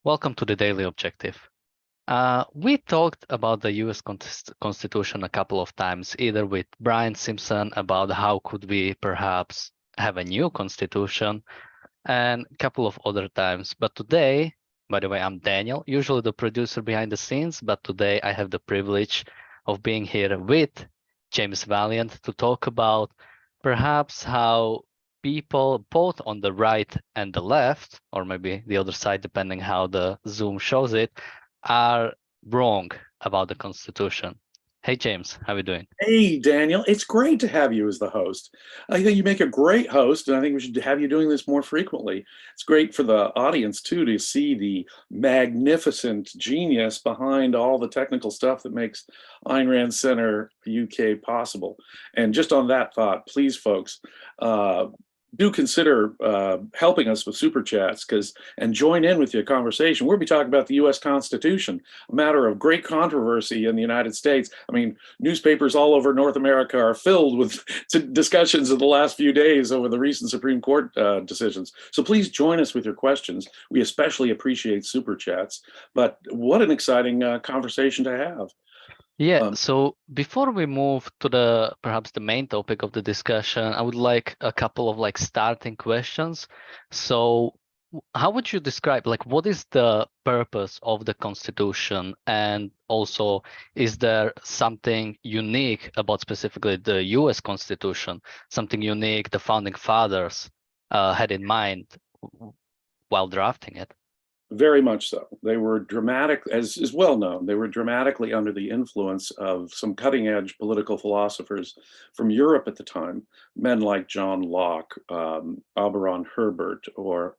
Welcome to the Daily Objective. We talked about the US Constitution a couple of times, either with Brian Simpson about how could we perhaps have a new constitution, and a couple of other times. But today, by the way, I'm Daniel, usually the producer behind the scenes, but today I have the privilege of being here with James Valliant to talk about perhaps how people both on the right and the left, or maybe the other side, depending how the Zoom shows it, are wrong about the Constitution. Hey, James, how are you doing? Hey, Daniel, it's great to have you as the host. I think you make a great host, and I think we should have you doing this more frequently. It's great for the audience, too, to see the magnificent genius behind all the technical stuff that makes Ayn Rand Center UK possible. And just on that thought, please, folks, do consider helping us with super chats and join in with the conversation. We'll be talking about the U.S. Constitution, a matter of great controversy in the United States. I mean, newspapers all over North America are filled with discussions of the last few days over the recent Supreme Court decisions. So please join us with your questions. We especially appreciate super chats. But what an exciting conversation to have. Yeah, so before we move to perhaps the main topic of the discussion, I would like a couple of starting questions. So how would you describe what is the purpose of the Constitution? And also, is there something unique about specifically the US Constitution, something unique the founding fathers had in mind while drafting it? Very much so. They were dramatic, as is well known, they were dramatically under the influence of some cutting edge political philosophers from Europe at the time, men like John Locke, Auberon Herbert, or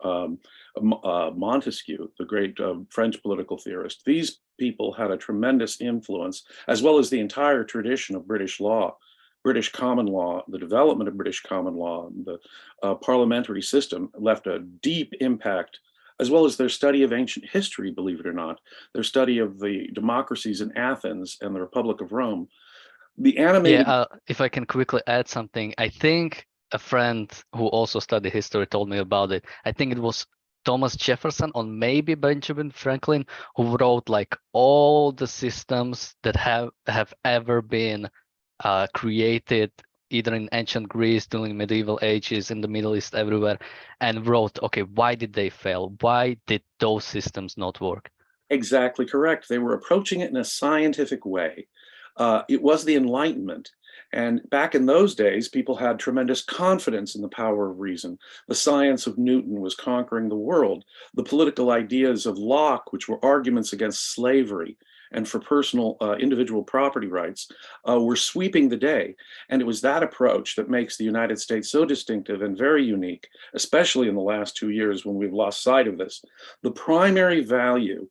Montesquieu, the great French political theorist. These people had a tremendous influence, as well as the entire tradition of British law. British common law, the development of British common law, the parliamentary system left a deep impact, as well as their study of ancient history, believe it or not, their study of the democracies in Athens and the Republic of Rome. The animated... Yeah, if I can quickly add something, I think a friend who also studied history told me about it. I think it was Thomas Jefferson or maybe Benjamin Franklin who wrote all the systems that have ever been created either in ancient Greece, during medieval ages, in the Middle East, everywhere, and wrote, okay, why did they fail? Why did those systems not work? Exactly correct. They were approaching it in a scientific way. It was the Enlightenment. And back in those days, people had tremendous confidence in the power of reason. The science of Newton was conquering the world. The political ideas of Locke, which were arguments against slavery and for personal individual property rights, were sweeping the day. And it was that approach that makes the United States so distinctive and very unique, especially in the last 2 years when we've lost sight of this. The primary value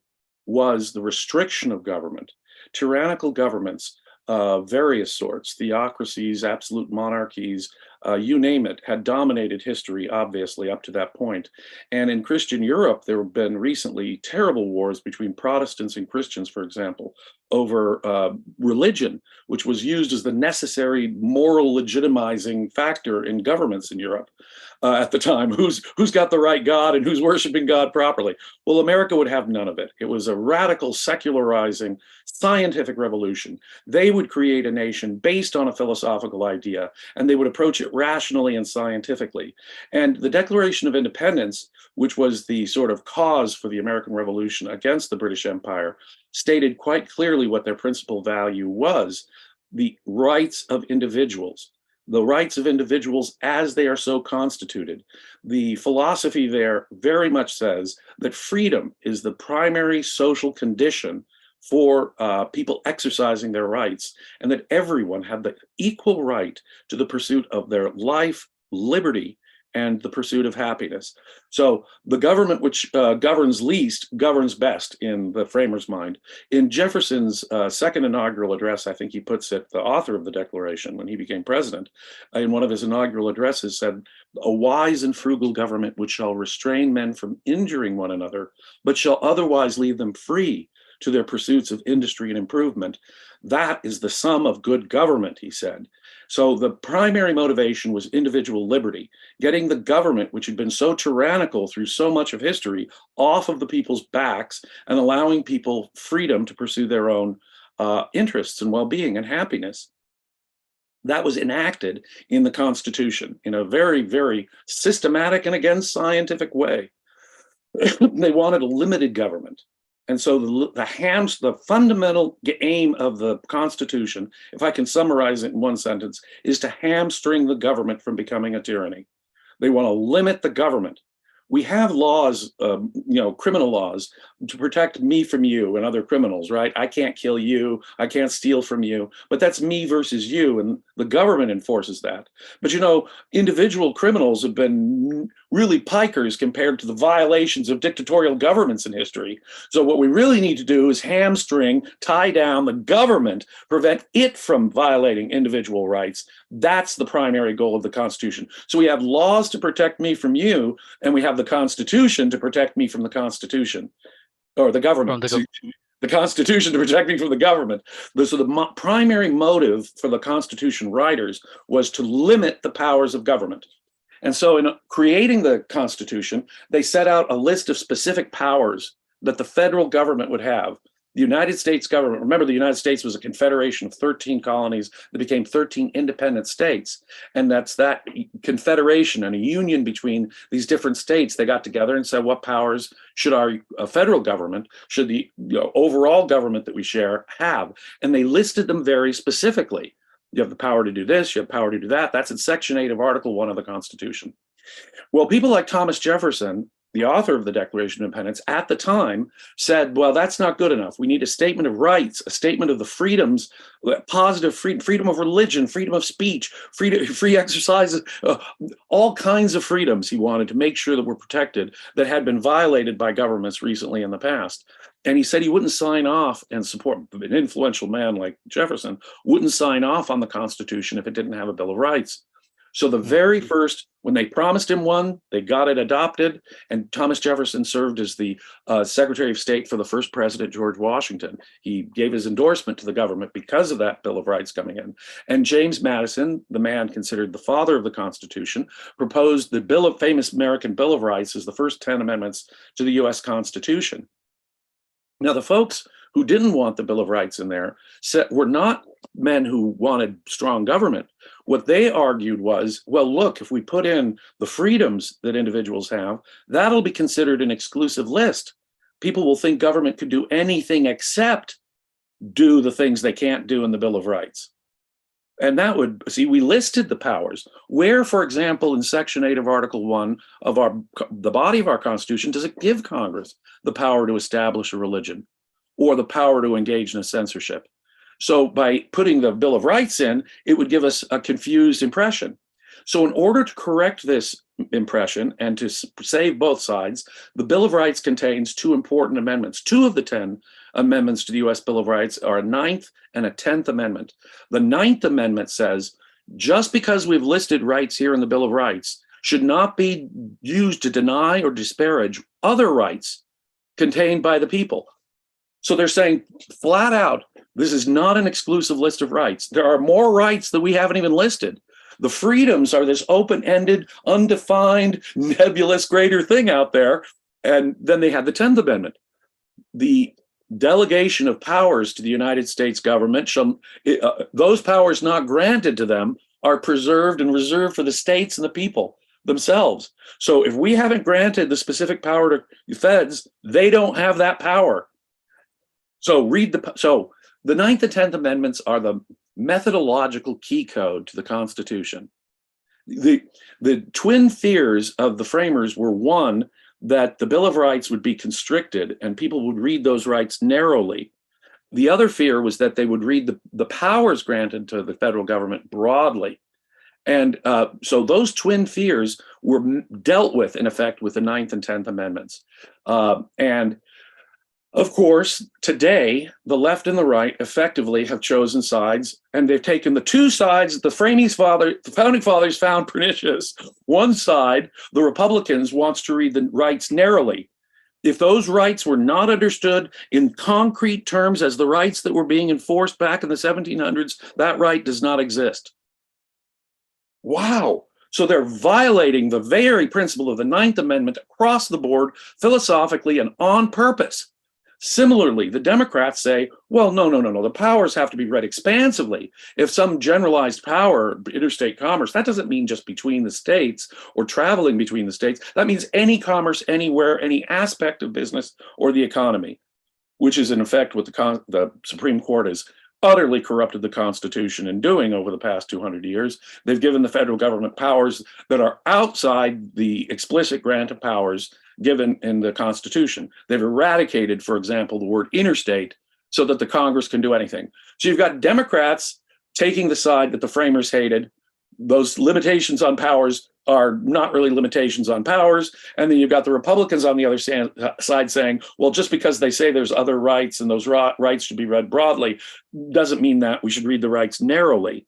was the restriction of government. Tyrannical governments, various sorts, theocracies, absolute monarchies, you name it, had dominated history, obviously, up to that point. And in Christian Europe, there have been recently terrible wars between Protestants and Christians, for example, over religion, which was used as the necessary moral legitimizing factor in governments in Europe at the time. Who's got the right God and who's worshiping God properly? Well, America would have none of it. It was a radical secularizing scientific revolution. They would create a nation based on a philosophical idea, and they would approach it rationally and scientifically. And the Declaration of Independence, which was the sort of cause for the American Revolution against the British Empire, stated quite clearly what their principal value was: the rights of individuals. The rights of individuals as they are so constituted. The philosophy there very much says that freedom is the primary social condition for people exercising their rights, and that everyone had the equal right to the pursuit of their life, liberty, and the pursuit of happiness. So the government which governs least governs best in the framers' mind. In Jefferson's second inaugural address, I think he puts it, the author of the Declaration, when he became president, in one of his inaugural addresses said, "A wise and frugal government which shall restrain men from injuring one another, but shall otherwise leave them free to their pursuits of industry and improvement. That is the sum of good government, he said. So the primary motivation was individual liberty, getting the government, which had been so tyrannical through so much of history, off of the people's backs and allowing people freedom to pursue their own interests and well-being and happiness. That was enacted in the Constitution in a very, very systematic and again scientific way. They wanted a limited government. And so the fundamental aim of the Constitution, if I can summarize it in one sentence, is to hamstring the government from becoming a tyranny. They want to limit the government. We have laws, criminal laws, to protect me from you and other criminals, right? I can't kill you, I can't steal from you, but that's me versus you, and the government enforces that. But individual criminals have been really pikers compared to the violations of dictatorial governments in history. So what we really need to do is hamstring, tie down the government, prevent it from violating individual rights. That's the primary goal of the Constitution. So we have laws to protect me from you, and we have the Constitution to protect me from the Constitution, or the government. The Constitution to protect me from the government. So the primary motive for the Constitution writers was to limit the powers of government. And so in creating the Constitution, they set out a list of specific powers that the federal government would have. The United States government, remember, the United States was a confederation of 13 colonies that became 13 independent states. And that's that confederation and a union between these different states. They got together and said, what powers should our federal government, should the overall government that we share have? And they listed them very specifically. You have the power to do this, you have power to do that. That's in Section 8 of Article 1 of the Constitution. Well, people like Thomas Jefferson, the author of the Declaration of Independence, at the time said, well, that's not good enough. We need a statement of rights, a statement of the freedoms, positive freedom of religion, freedom of speech, free exercises, all kinds of freedoms he wanted to make sure that were protected that had been violated by governments recently in the past. And he said he wouldn't sign off and support, an influential man like Jefferson wouldn't sign off on the Constitution if it didn't have a Bill of Rights. So the very first, when they promised him one, they got it adopted, and Thomas Jefferson served as the Secretary of State for the first president, George Washington. He gave his endorsement to the government because of that Bill of Rights coming in. And James Madison, the man considered the father of the Constitution, proposed the famous American Bill of Rights as the first 10 amendments to the US Constitution. Now, the folks who didn't want the Bill of Rights in there were not men who wanted strong government. What they argued was, well, look, if we put in the freedoms that individuals have, that'll be considered an exclusive list. People will think government could do anything except do the things they can't do in the Bill of Rights. And that would, see, we listed the powers. Where, for example, in Section 8 of Article 1 of the body of our Constitution, does it give Congress the power to establish a religion or the power to engage in a censorship? So by putting the Bill of Rights in, it would give us a confused impression. So in order to correct this impression and to save both sides, the Bill of Rights contains two important amendments. 2 of the 10 amendments to the US Bill of Rights are a 9th and a 10th amendment. The 9th amendment says, just because we've listed rights here in the Bill of Rights should not be used to deny or disparage other rights contained by the people. So they're saying flat out, this is not an exclusive list of rights. There are more rights that we haven't even listed. The freedoms are this open-ended, undefined, nebulous greater thing out there. And then they had the 10th Amendment. The delegation of powers to the United States government, those powers not granted to them are preserved and reserved for the states and the people themselves. So if we haven't granted the specific power to the feds, they don't have that power. So the 9th and 10th Amendments are the methodological key code to the Constitution. The twin fears of the framers were, one, that the Bill of Rights would be constricted and people would read those rights narrowly. The other fear was that they would read the powers granted to the federal government broadly. And so those twin fears were dealt with, in effect, with the 9th and 10th Amendments. And of course, today, the left and the right effectively have chosen sides, and they've taken the two sides the founding fathers found pernicious. One side, the Republicans, wants to read the rights narrowly. If those rights were not understood in concrete terms as the rights that were being enforced back in the 1700s, that right does not exist. Wow. So they're violating the very principle of the Ninth Amendment across the board, philosophically and on purpose. Similarly, the Democrats say, well, no, the powers have to be read expansively. If some generalized power, interstate commerce, that doesn't mean just between the states or traveling between the states. That means any commerce, anywhere, any aspect of business or the economy, which is in effect what the Supreme Court has utterly corrupted the Constitution in doing over the past 200 years. They've given the federal government powers that are outside the explicit grant of powers given in the Constitution. They've eradicated, for example, the word interstate so that the Congress can do anything. So you've got Democrats taking the side that the framers hated. Those limitations on powers are not really limitations on powers. And then you've got the Republicans on the other side saying, well, just because they say there's other rights and those rights should be read broadly, doesn't mean that we should read the rights narrowly.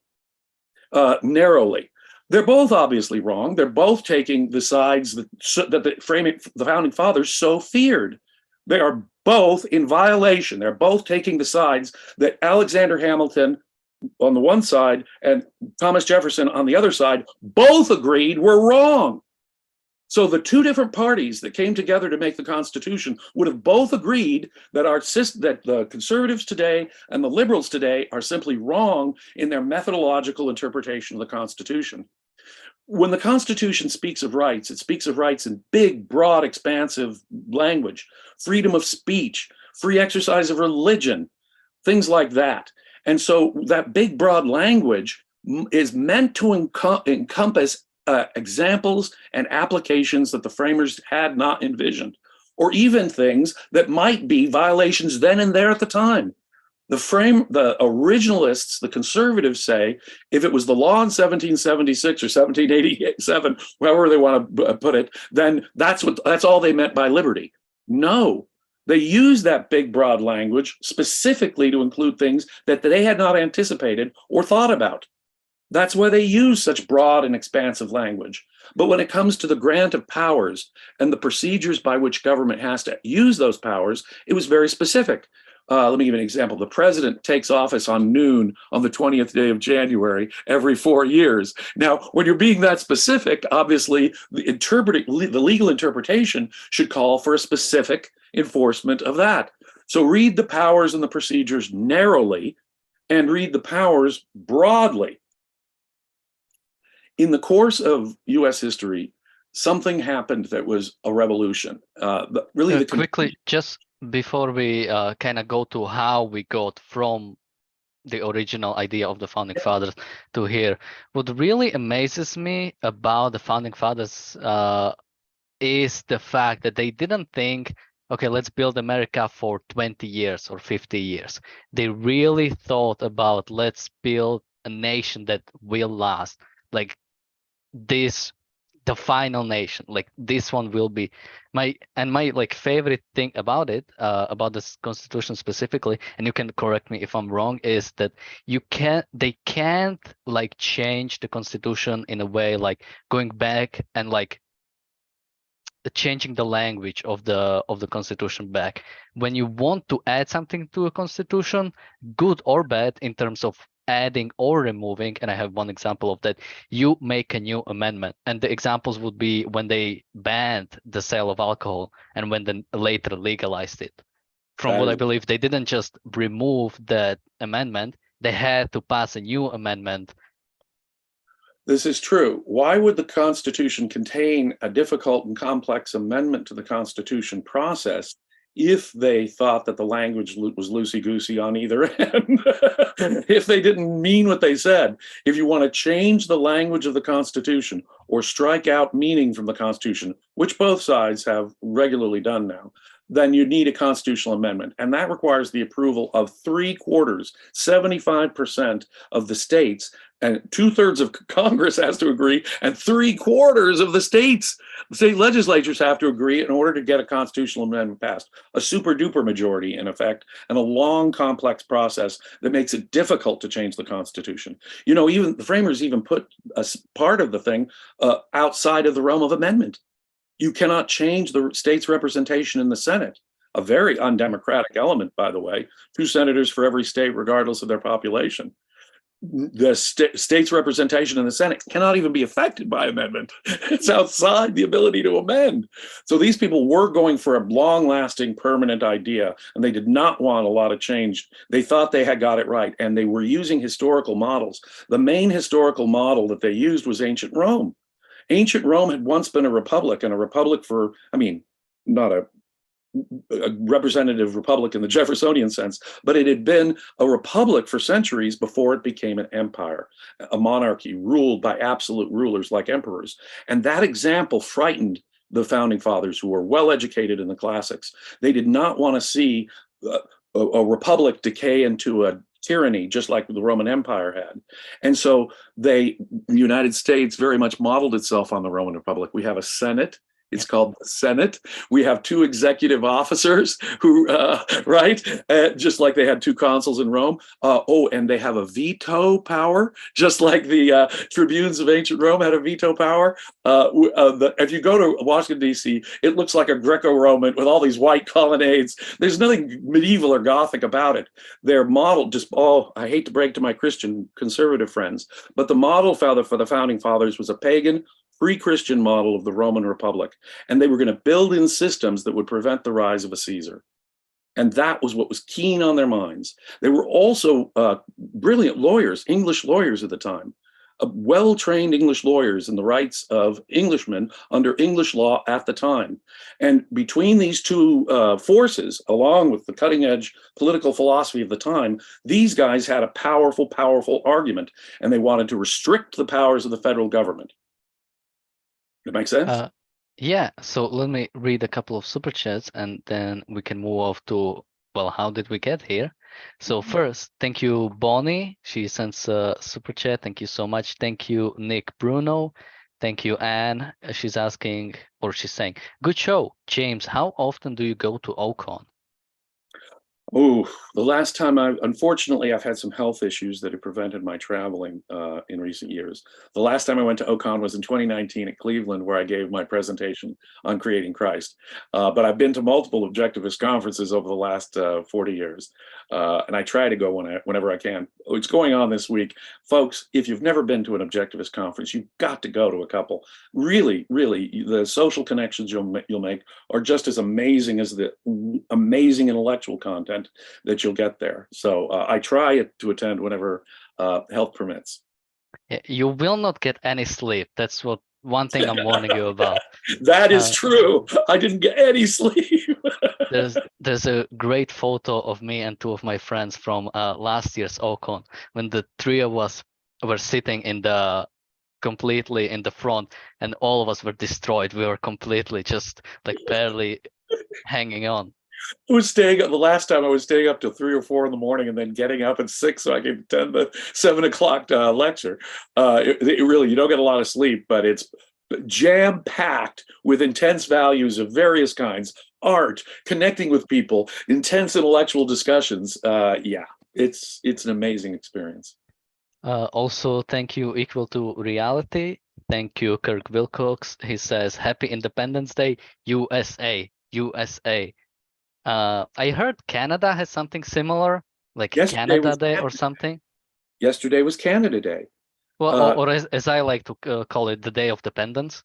They're both obviously wrong. They're both taking the sides that the founding fathers so feared. They are both in violation. They're both taking the sides that Alexander Hamilton on the one side and Thomas Jefferson on the other side both agreed were wrong. So the two different parties that came together to make the Constitution would have both agreed that that the conservatives today and the liberals today are simply wrong in their methodological interpretation of the Constitution. When the Constitution speaks of rights, it speaks of rights in big, broad, expansive language, freedom of speech, free exercise of religion, things like that. And so that big, broad language is meant to encompass examples and applications that the framers had not envisioned, or even things that might be violations then and there at the time. The originalists, the conservatives say, if it was the law in 1776 or 1787, however they want to put it, then that's all they meant by liberty. No. They use that big, broad language specifically to include things that they had not anticipated or thought about. That's why they use such broad and expansive language. But when it comes to the grant of powers and the procedures by which government has to use those powers, it was very specific. Let me give you an example. The president takes office on noon on the 20th day of January every 4 years. Now, when you're being that specific, obviously the legal interpretation should call for a specific enforcement of that. So read the powers and the procedures narrowly and read the powers broadly. In the course of US history, something happened that was a revolution. Quickly, just before we kind of go to how we got from the original idea of the founding fathers to here, what really amazes me about the founding fathers is the fact that they didn't think, okay, let's build America for 20 years or 50 years. They really thought about, let's build a nation that will last. Like this, the final nation, like this one will be my like favorite thing about it, about this Constitution specifically, and you can correct me if I'm wrong, is that they can't like change the Constitution in a way like going back and like changing the language of the Constitution back. When you want to add something to a Constitution, good or bad in terms of adding or removing, and I have one example of that, you make a new amendment. And the examples would be when they banned the sale of alcohol and when they later legalized it. From what I believe, they didn't just remove that amendment, they had to pass a new amendment. This is true. Why would the Constitution contain a difficult and complex amendment to the Constitution process if they thought that the language was loosey-goosey on either end? If they didn't mean what they said? If you want to change the language of the Constitution or strike out meaning from the Constitution, which both sides have regularly done now, then you need a constitutional amendment. And that requires the approval of 3/4, 75% of the states, and 2/3 of Congress has to agree, and 3/4 of the state legislatures have to agree in order to get a constitutional amendment passed. A super duper majority, in effect, and a long, complex process that makes it difficult to change the Constitution. You know, even the framers even put a part of the thing outside of the realm of amendment. You cannot change the state's representation in the Senate, a very undemocratic element, by the way, 2 senators for every state, regardless of their population. The state's representation in the Senate cannot even be affected by amendment. It's outside the ability to amend. So these people were going for a long-lasting, permanent idea, and they did not want a lot of change. They thought they had got it right, and they were using historical models. The main historical model that they used was ancient Rome. Ancient Rome had once been a republic, and a republic for, I mean, not a representative republic in the Jeffersonian sense, but it had been a republic for centuries before it became an empire, a monarchy ruled by absolute rulers like emperors. And that example frightened the founding fathers, who were well educated in the classics. They did not want to see a republic decay into a tyranny, just like the Roman Empire had. And so the United States very much modeled itself on the Roman Republic. We have a Senate. It's called the Senate. We have 2 executive officers who, right? Just like they had 2 consuls in Rome. And they have a veto power, just like the tribunes of ancient Rome had a veto power. If you go to Washington, D.C., it looks like a Greco-Roman with all these white colonnades. There's nothing medieval or Gothic about it. They're modeled I hate to break to my Christian conservative friends, but the model for the founding fathers was a pagan, pre-Christian model of the Roman Republic. And they were going to build in systems that would prevent the rise of a Caesar. And that was what was keen on their minds. They were also brilliant lawyers, English lawyers at the time, well-trained English lawyers in the rights of Englishmen under English law at the time. And between these 2 forces, along with the cutting-edge political philosophy of the time, these guys had a powerful, powerful argument, and they wanted to restrict the powers of the federal government. That makes sense? Yeah, so let me read a couple of super chats and then we can move off to, well, how did we get here? So first, thank you, Bonnie. She sends a super chat. Thank you so much. Thank you, Nick Bruno. Thank you, Anne. She's asking, or she's saying, good show. James, how often do you go to OCON? Oh, the last time unfortunately, I've had some health issues that have prevented my traveling in recent years. The last time I went to OCON was in 2019 at Cleveland, where I gave my presentation on creating Christ. But I've been to multiple objectivist conferences over the last 40 years. And I try to go whenever I can. It's going on this week. Folks, if you've never been to an objectivist conference, you've got to go to a couple. Really, really, the social connections you'll make are just as amazing as the amazing intellectual content that you'll get there. So I try to attend whenever health permits. You will not get any sleep. That's one thing I'm warning you about. That is true. I didn't get any sleep. There's a great photo of me and 2 of my friends from last year's OCON, when the 3 of us were sitting completely in the front, and all of us were destroyed. We were completely just like barely hanging on. I was staying up the last time. I was staying up till 3 or 4 in the morning, and then getting up at 6 so I could attend the 7 o'clock lecture. It really, you don't get a lot of sleep, but it's jam-packed with intense values of various kinds, art, connecting with people, intense intellectual discussions. Yeah, it's an amazing experience. Also, thank you, Equal to Reality. Thank you, Kirk Wilcox. He says, Happy Independence Day, USA, USA. I heard Canada has something similar, like Canada Day or something. Yesterday was Canada Day. Well, or as I like to call it, the Day of Dependence.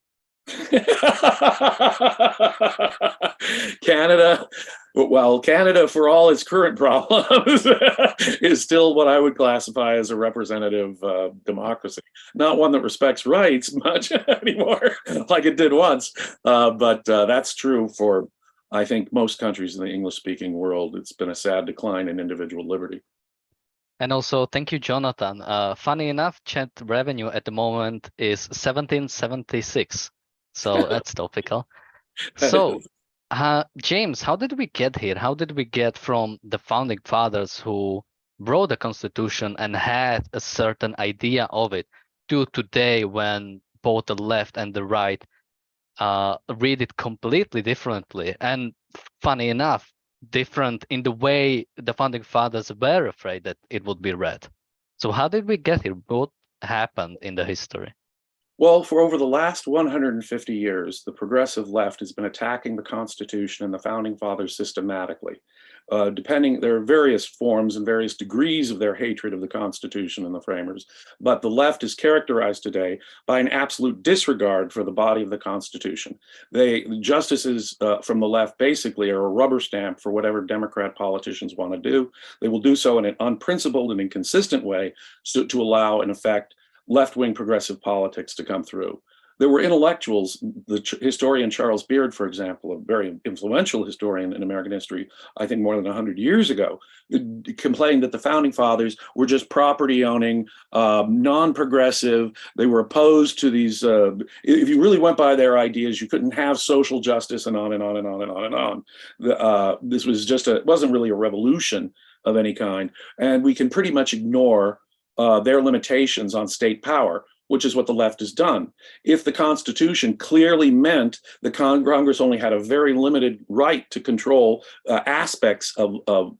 Canada, well, Canada, for all its current problems, is still what I would classify as a representative democracy. Not one that respects rights much anymore, like it did once. But that's true for, I think, most countries in the English-speaking world. It's been a sad decline in individual liberty. And also, thank you, Jonathan. Funny enough, chat revenue at the moment is 1776. So that's topical. So, James, how did we get here? How did we get from the founding fathers who wrote the Constitution and had a certain idea of it to today, when both the left and the right read it completely differently? And funny enough, different in the way the founding fathers were afraid that it would be read. So how did we get here? What happened in the history? Well, for over the last 150 years, the progressive left has been attacking the Constitution and the Founding Fathers systematically. There are various forms and various degrees of their hatred of the Constitution and the framers, but the left is characterized today by an absolute disregard for the body of the Constitution. The justices from the left basically are a rubber stamp for whatever Democrat politicians want to do. They will do so in an unprincipled and inconsistent way to allow, in effect, left-wing progressive politics to come through. There were intellectuals, the historian Charles Beard, for example, a very influential historian in American history, I think more than 100 years ago, complained that the founding fathers were just property-owning, non-progressive. They were opposed to these, if you really went by their ideas, you couldn't have social justice, and on and on and on and on and on. This was just it wasn't really a revolution of any kind. And we can pretty much ignore their limitations on state power, which is what the left has done. If the Constitution clearly meant the Congress only had a very limited right to control aspects of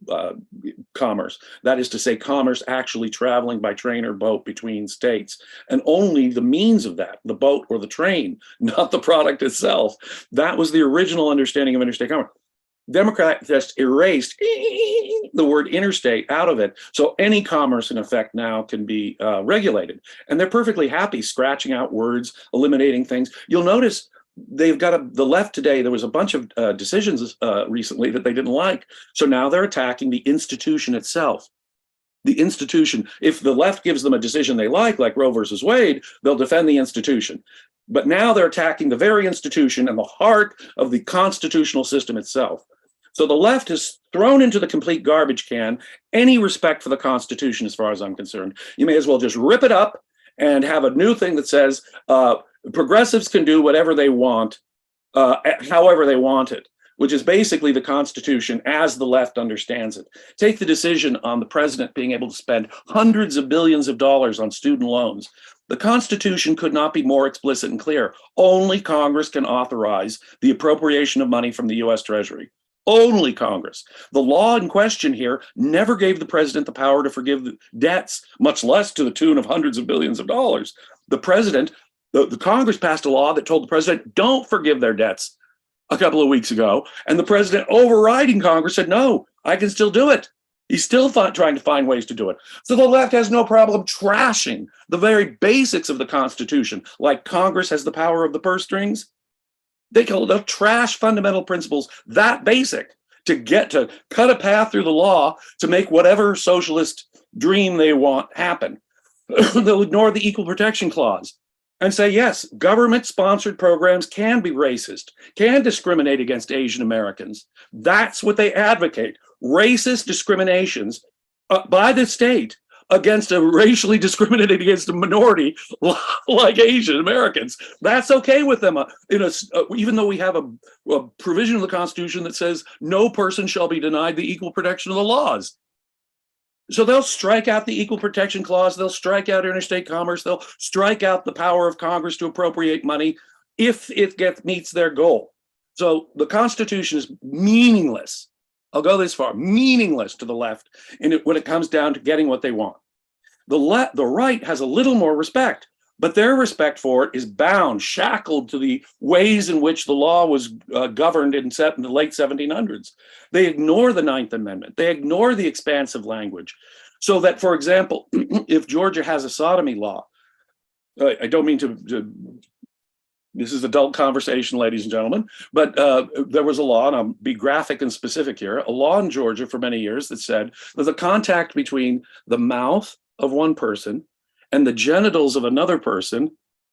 commerce, that is to say, commerce actually traveling by train or boat between states, and only the means of that, the boat or the train, not the product itself. That was the original understanding of interstate commerce. Democrats just erased the word interstate out of it. So any commerce, in effect, now can be regulated. And they're perfectly happy scratching out words, eliminating things. You'll notice they've got the left today, there was a bunch of decisions recently that they didn't like. So now they're attacking the institution itself. The institution, if the left gives them a decision they like Roe versus Wade, they'll defend the institution. But now they're attacking the very institution and the heart of the constitutional system itself. So the left has thrown into the complete garbage can any respect for the Constitution, as far as I'm concerned. You may as well just rip it up and have a new thing that says progressives can do whatever they want, however they want it, which is basically the Constitution as the left understands it. Take the decision on the president being able to spend hundreds of billions of dollars on student loans. The Constitution could not be more explicit and clear. Only Congress can authorize the appropriation of money from the US Treasury. Only Congress. The law in question here never gave the president the power to forgive debts, much less to the tune of hundreds of billions of dollars. The president, the Congress passed a law that told the president, don't forgive their debts a couple of weeks ago. And the president, overriding Congress, said, no, I can still do it. He's still trying to find ways to do it. So the left has no problem trashing the very basics of the Constitution, like Congress has the power of the purse strings. They'll trash fundamental principles that basic to get to cut a path through the law to make whatever socialist dream they want happen. They'll ignore the Equal Protection Clause and say, yes, government-sponsored programs can be racist, can discriminate against Asian Americans. That's what they advocate. Racist discriminations by the state against a racially discriminated against a minority like Asian Americans. That's okay with them. Even though we have a provision of the Constitution that says no person shall be denied the equal protection of the laws. So they'll strike out the Equal Protection Clause, they'll strike out interstate commerce, they'll strike out the power of Congress to appropriate money if it meets their goal. So the Constitution is meaningless. I'll go this far, meaningless to the left when it comes down to getting what they want. The right has a little more respect, but their respect for it is bound, shackled to the ways in which the law was governed in the late 1700s. They ignore the Ninth Amendment. They ignore the expansive language. So that, for example, if Georgia has a sodomy law, I don't mean to this is adult conversation, ladies and gentlemen, but there was a law, and I'll be graphic and specific here, a law in Georgia for many years that said that the contact between the mouth of one person and the genitals of another person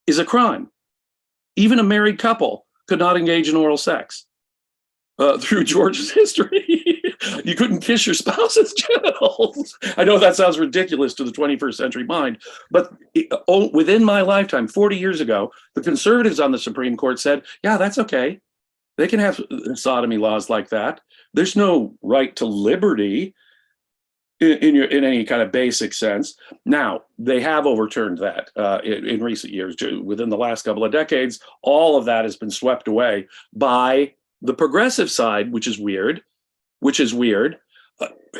is a crime. Even a married couple could not engage in oral sex. Through Georgia's history, you couldn't kiss your spouse's genitals. I know that sounds ridiculous to the 21st century mind, but within my lifetime, 40 years ago, the conservatives on the Supreme Court said, yeah, that's okay. They can have sodomy laws like that. There's no right to liberty in any kind of basic sense. Now, they have overturned that in recent years. Within the last couple of decades, all of that has been swept away by the progressive side, which is weird,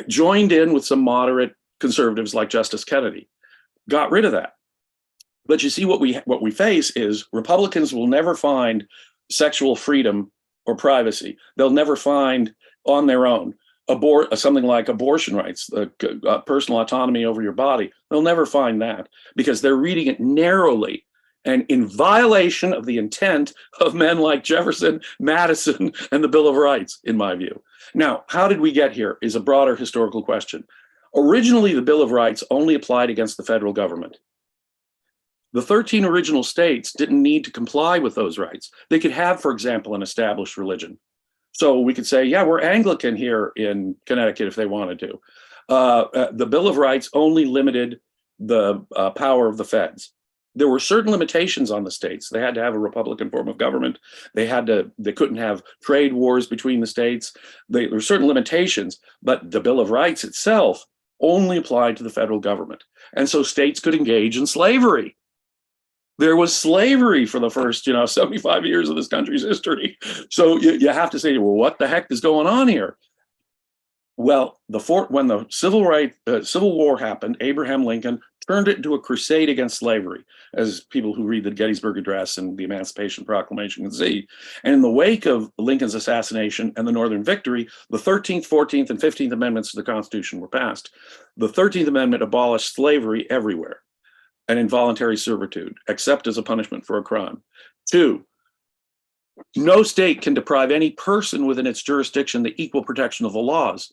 joined in with some moderate conservatives like Justice Kennedy, got rid of that. But you see, what we face is Republicans will never find sexual freedom or privacy. They'll never find on their own something like abortion rights, personal autonomy over your body. They'll never find that because they're reading it narrowly and in violation of the intent of men like Jefferson, Madison, and the Bill of Rights, in my view. Now, how did we get here is a broader historical question. Originally, the Bill of Rights only applied against the federal government. The 13 original states didn't need to comply with those rights. They could have, for example, an established religion. So we could say, yeah, we're Anglican here in Connecticut if they wanted to. The Bill of Rights only limited the power of the feds. There were certain limitations on the states. They had to have a Republican form of government. They couldn't have trade wars between the states. There were certain limitations, but the Bill of Rights itself only applied to the federal government. And so states could engage in slavery. There was slavery for the first, 75 years of this country's history. So you have to say, well, what the heck is going on here? Well, when the Civil War happened, Abraham Lincoln turned it into a crusade against slavery, as people who read the Gettysburg Address and the Emancipation Proclamation can see. And in the wake of Lincoln's assassination and the Northern victory, the 13th, 14th, and 15th Amendments to the Constitution were passed. The 13th Amendment abolished slavery everywhere and involuntary servitude, except as a punishment for a crime. 2, no state can deprive any person within its jurisdiction the equal protection of the laws.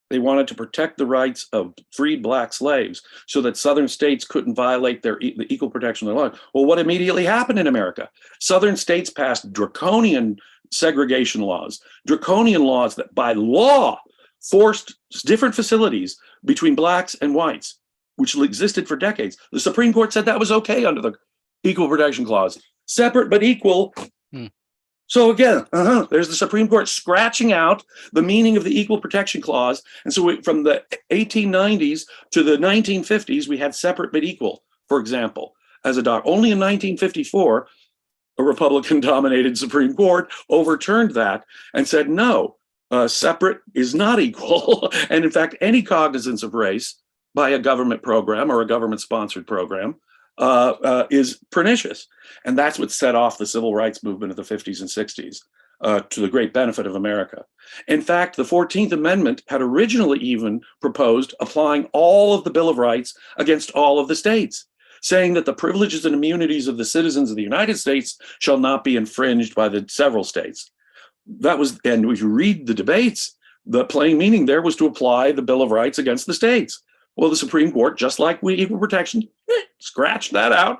They wanted to protect the rights of freed Black slaves so that Southern states couldn't violate the equal protection of the law. Well, what immediately happened in America? Southern states passed draconian segregation laws that by law forced different facilities between Blacks and whites, which existed for decades. The Supreme Court said that was okay under the Equal Protection Clause. Separate but equal. So again, there's the Supreme Court scratching out the meaning of the Equal Protection Clause. And so from the 1890s to the 1950s, we had separate but equal, for example, as a doc. Only in 1954, a Republican-dominated Supreme Court overturned that and said, no, separate is not equal. And in fact, any cognizance of race by a government program or a government-sponsored program is pernicious. And that's what set off the civil rights movement of the 50s and 60s to the great benefit of America. In fact, the 14th Amendment had originally even proposed applying all of the Bill of Rights against all of the states, saying that the privileges and immunities of the citizens of the United States shall not be infringed by the several states. And if you read the debates, the plain meaning there was to apply the Bill of Rights against the states. Well, the Supreme Court, just like with equal protection, scratched that out.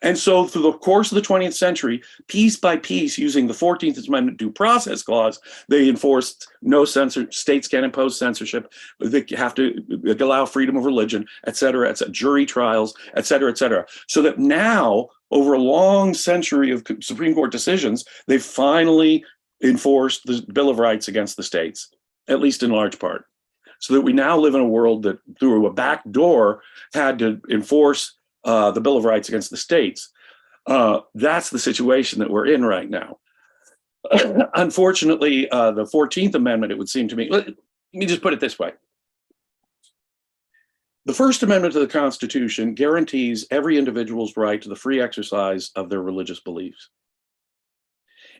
And so through the course of the 20th century, piece by piece, using the 14th Amendment due process clause, they enforced states can't impose censorship, they have to allow freedom of religion, et cetera, jury trials, et cetera, so that now, over a long century of Supreme Court decisions, they've finally enforced the Bill of Rights against the states, at least in large part. So that we now live in a world that through a back door had to enforce the Bill of Rights against the states. That's the situation that we're in right now. Unfortunately, the 14th Amendment, it would seem to me, let me just put it this way. The First Amendment to the Constitution guarantees every individual's right to the free exercise of their religious beliefs.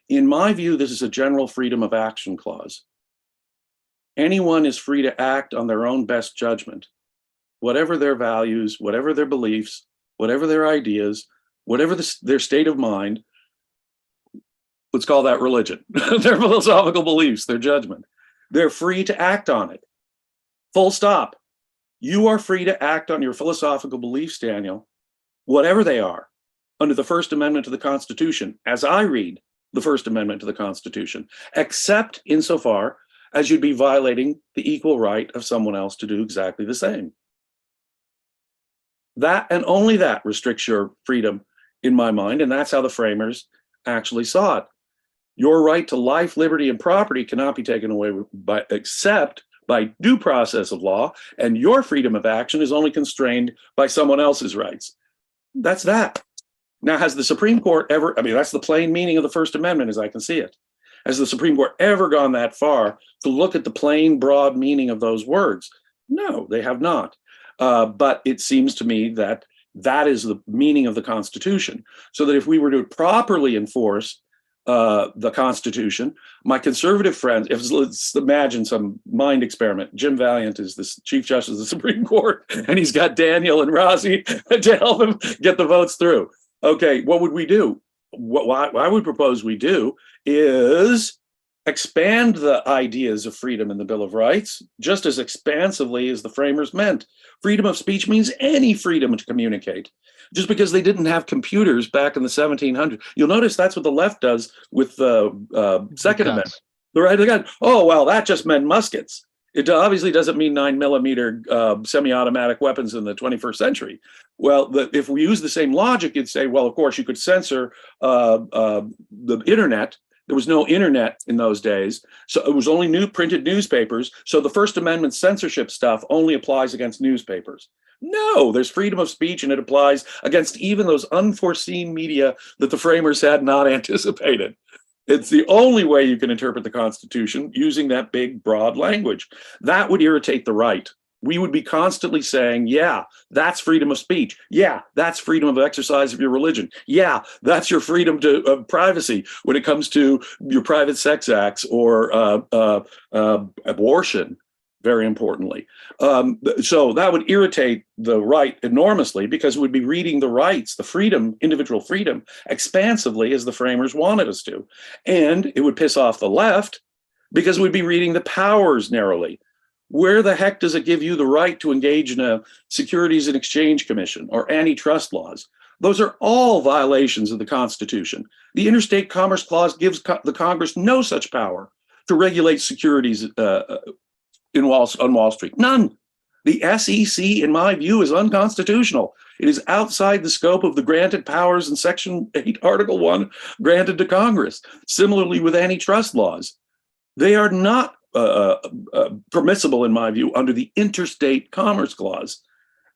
In my view, this is a general freedom of action clause. Anyone is free to act on their own best judgment, whatever their values, whatever their beliefs, whatever their ideas, whatever their state of mind. Let's call that religion, their philosophical beliefs, their judgment. They're free to act on it. Full stop. You are free to act on your philosophical beliefs, Daniel, whatever they are, under the First Amendment to the Constitution, as I read the First Amendment to the Constitution, except insofar as you'd be violating the equal right of someone else to do exactly the same. That and only that restricts your freedom in my mind, and that's how the framers actually saw it. Your right to life, liberty, and property cannot be taken away except by due process of law, and your freedom of action is only constrained by someone else's rights. That's that. Now, has the Supreme Court ever, that's the plain meaning of the First Amendment as I can see it. Has the Supreme Court ever gone that far to look at the plain, broad meaning of those words? No, they have not. But it seems to me that That is the meaning of the Constitution. So that if we were to properly enforce the Constitution, my conservative friends, let's imagine some mind experiment. Jim Valliant is the Chief Justice of the Supreme Court, and he's got Daniel and Rossi to help him get the votes through. Okay, what would we do? What I would propose we do is expand the ideas of freedom in the Bill of Rights just as expansively as the framers meant. Freedom of speech means any freedom to communicate. Just because they didn't have computers back in the 1700s. You'll notice that's what the left does with the Second Amendment. The right of the gun. Oh, well, that just meant muskets. It obviously doesn't mean 9mm semi-automatic weapons in the 21st century. Well, if we use the same logic, you'd say, well, of course, you could censor the internet. There was no internet in those days, so it was only new printed newspapers. So the First Amendment censorship stuff only applies against newspapers. No, there's freedom of speech, and it applies against even those unforeseen media that the framers had not anticipated. It's the only way you can interpret the Constitution, using that big, broad language. That would irritate the right. We would be constantly saying, yeah, that's freedom of speech. Yeah, that's freedom of exercise of your religion. Yeah, that's your freedom of privacy when it comes to your private sex acts or abortion, very importantly. So that would irritate the right enormously, because it would be reading the rights, the freedom, individual freedom, expansively as the framers wanted us to. And it would piss off the left because we'd be reading the powers narrowly. Where the heck does it give you the right to engage in a Securities and Exchange Commission or antitrust laws? Those are all violations of the Constitution. The Interstate Commerce Clause gives the Congress no such power to regulate securities on Wall Street. None. The SEC, in my view, is unconstitutional. It is outside the scope of the granted powers in Section 8, Article 1, granted to Congress. Similarly with antitrust laws. They are not permissible, in my view, under the Interstate Commerce Clause.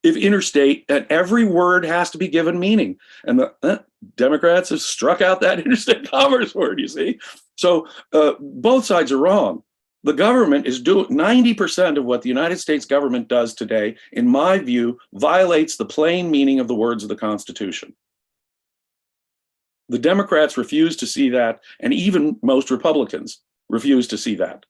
If interstate, and every word has to be given meaning. And the Democrats have struck out that interstate commerce word, you see. So both sides are wrong. The government is doing 90% of what the United States government does today, in my view, violates the plain meaning of the words of the Constitution. The Democrats refuse to see that, and even most Republicans refuse to see that.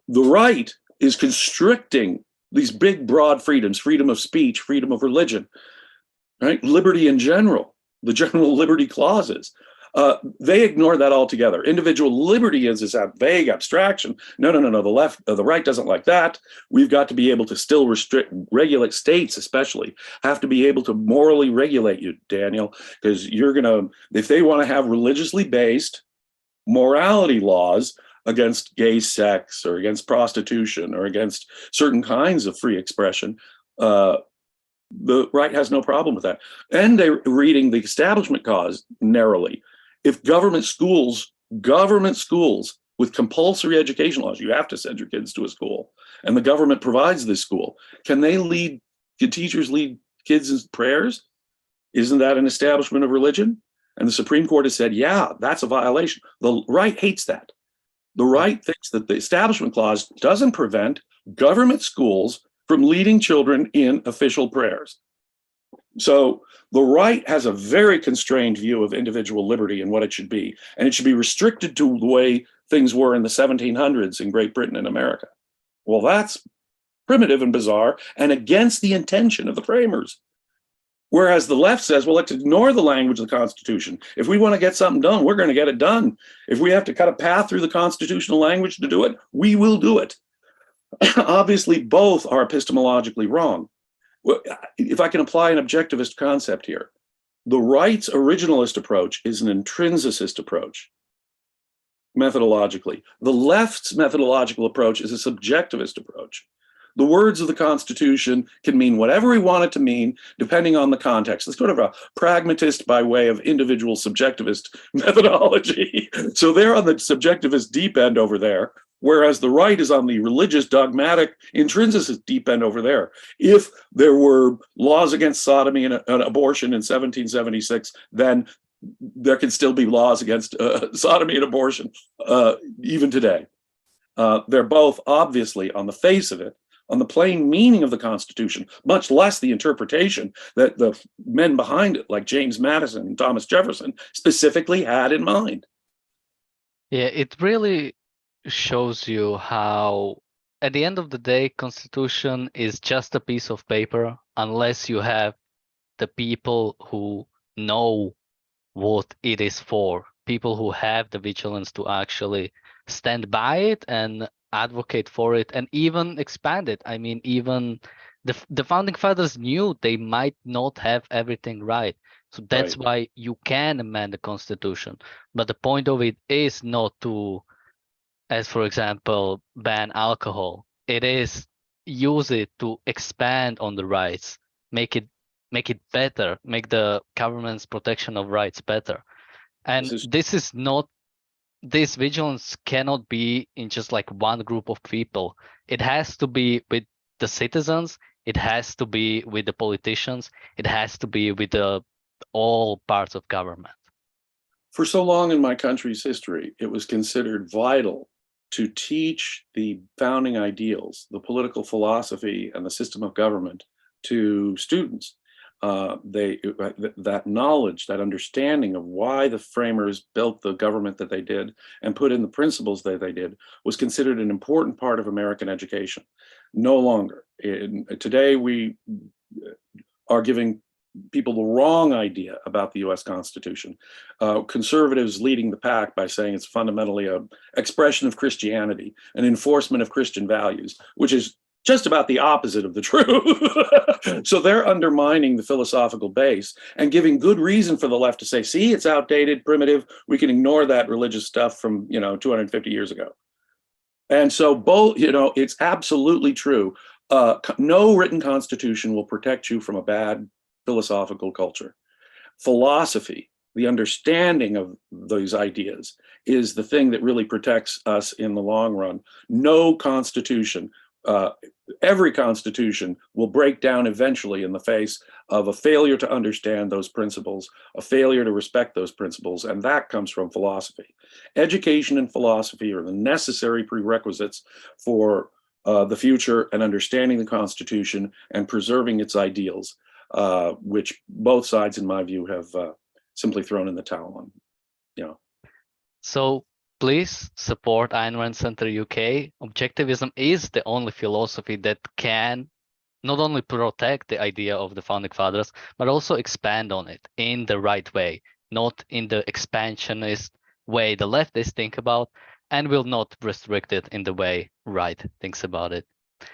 The right is constricting these big, broad freedoms, freedom of speech, freedom of religion, right? Liberty in general, the general liberty clauses. They ignore that altogether. Individual liberty is a vague abstraction. No. The right doesn't like that. We've got to be able to still regulate states, especially have to be able to morally regulate you, Daniel, because if they want to have religiously based morality laws against gay sex or against prostitution or against certain kinds of free expression, the right has no problem with that. And they're reading the Establishment Clause narrowly. If government schools with compulsory education laws, you have to send your kids to a school, and the government provides this school, can teachers lead kids in prayers? Isn't that an establishment of religion? And the Supreme Court has said, yeah, that's a violation. The right hates that. The right thinks that the Establishment Clause doesn't prevent government schools from leading children in official prayers. So the right has a very constrained view of individual liberty and what it should be. And it should be restricted to the way things were in the 1700s in Great Britain and America. Well, that's primitive and bizarre and against the intention of the framers. Whereas the left says, well, let's ignore the language of the Constitution. If we want to get something done, we're going to get it done. If we have to cut a path through the constitutional language to do it, we will do it. Obviously, both are epistemologically wrong. If I can apply an objectivist concept here, the right's originalist approach is an intrinsicist approach, methodologically. The left's methodological approach is a subjectivist approach. The words of the Constitution can mean whatever we want it to mean, depending on the context. It's sort of a pragmatist by way of individual subjectivist methodology. So they're on the subjectivist deep end over there, whereas the right is on the religious, dogmatic, intrinsicist deep end over there. If there were laws against sodomy and abortion in 1776, then there can still be laws against sodomy and abortion even today. They're both obviously, on the face of it, on the plain meaning of the Constitution, much less the interpretation that the men behind it, like James Madison and Thomas Jefferson, specifically had in mind. Yeah, it really shows you how, at the end of the day, Constitution is just a piece of paper unless you have the people who know what it is for, people who have the vigilance to actually stand by it and advocate for it and even expand it. I mean, even the founding fathers knew they might not have everything right. So that's Right. why you can amend the Constitution. But the point of it is not to, as for example, ban alcohol. It is use it to expand on the rights, make it better, make the government's protection of rights better. And this vigilance cannot be in just like one group of people. It has to be with the citizens, it has to be with the politicians, it has to be with all parts of government. For so long in my country's history, it was considered vital to teach the founding ideals, the political philosophy, and the system of government to students. That knowledge, that understanding of why the framers built the government that they did and put in the principles that they did was considered an important part of American education. No longer. Today, we are giving people the wrong idea about the US Constitution. Conservatives leading the pack by saying it's fundamentally an expression of Christianity, an enforcement of Christian values, which is just about the opposite of the truth. So they're undermining the philosophical base and giving good reason for the left to say, see, it's outdated, primitive, we can ignore that religious stuff from 250 years ago. And so both, it's absolutely true. No written constitution will protect you from a bad philosophical culture. Philosophy, the understanding of those ideas, is the thing that really protects us in the long run. No constitution, every constitution will break down eventually in the face of a failure to understand those principles, a failure to respect those principles, and that comes from philosophy. Education and philosophy are the necessary prerequisites for the future and understanding the Constitution and preserving its ideals. Which both sides, in my view, have simply thrown in the towel on. So please support Ayn Rand Center UK. Objectivism is the only philosophy that can not only protect the idea of the founding fathers, but also expand on it in the right way, not in the expansionist way the leftists think about, and will not restrict it in the way right thinks about it.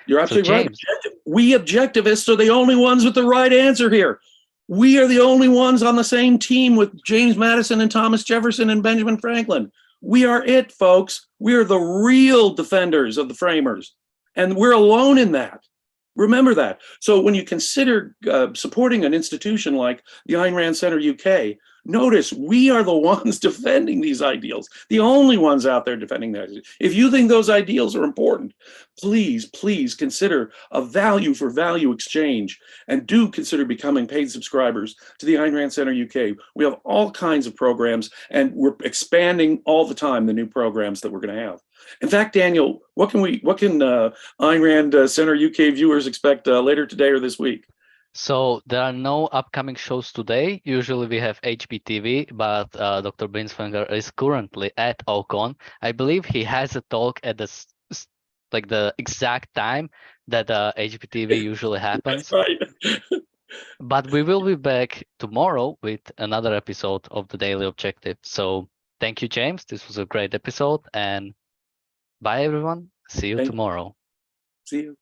You're absolutely right. James, We objectivists are the only ones with the right answer here. We are the only ones on the same team with James Madison and Thomas Jefferson and Benjamin Franklin. We are it, folks. We are the real defenders of the framers, and we're alone in that. Remember that. So when you consider supporting an institution like the Ayn Rand Center UK, notice we are the ones defending these ideals, the only ones out there defending that. If you think those ideals are important, please consider a value for value exchange, and do consider becoming paid subscribers to the Ayn Rand Center UK. We have all kinds of programs, and we're expanding all the time the new programs that we're going to have. In fact, Daniel, what can Ayn Rand Center UK viewers expect later today or this week? So there are no upcoming shows today. Usually we have HBTV, but Dr. Binswanger is currently at OCON. I believe he has a talk at the exact time that HBTV usually happens. Right. But we will be back tomorrow with another episode of the Daily Objective. So thank you, James. This was a great episode, and bye everyone. See you tomorrow. See you.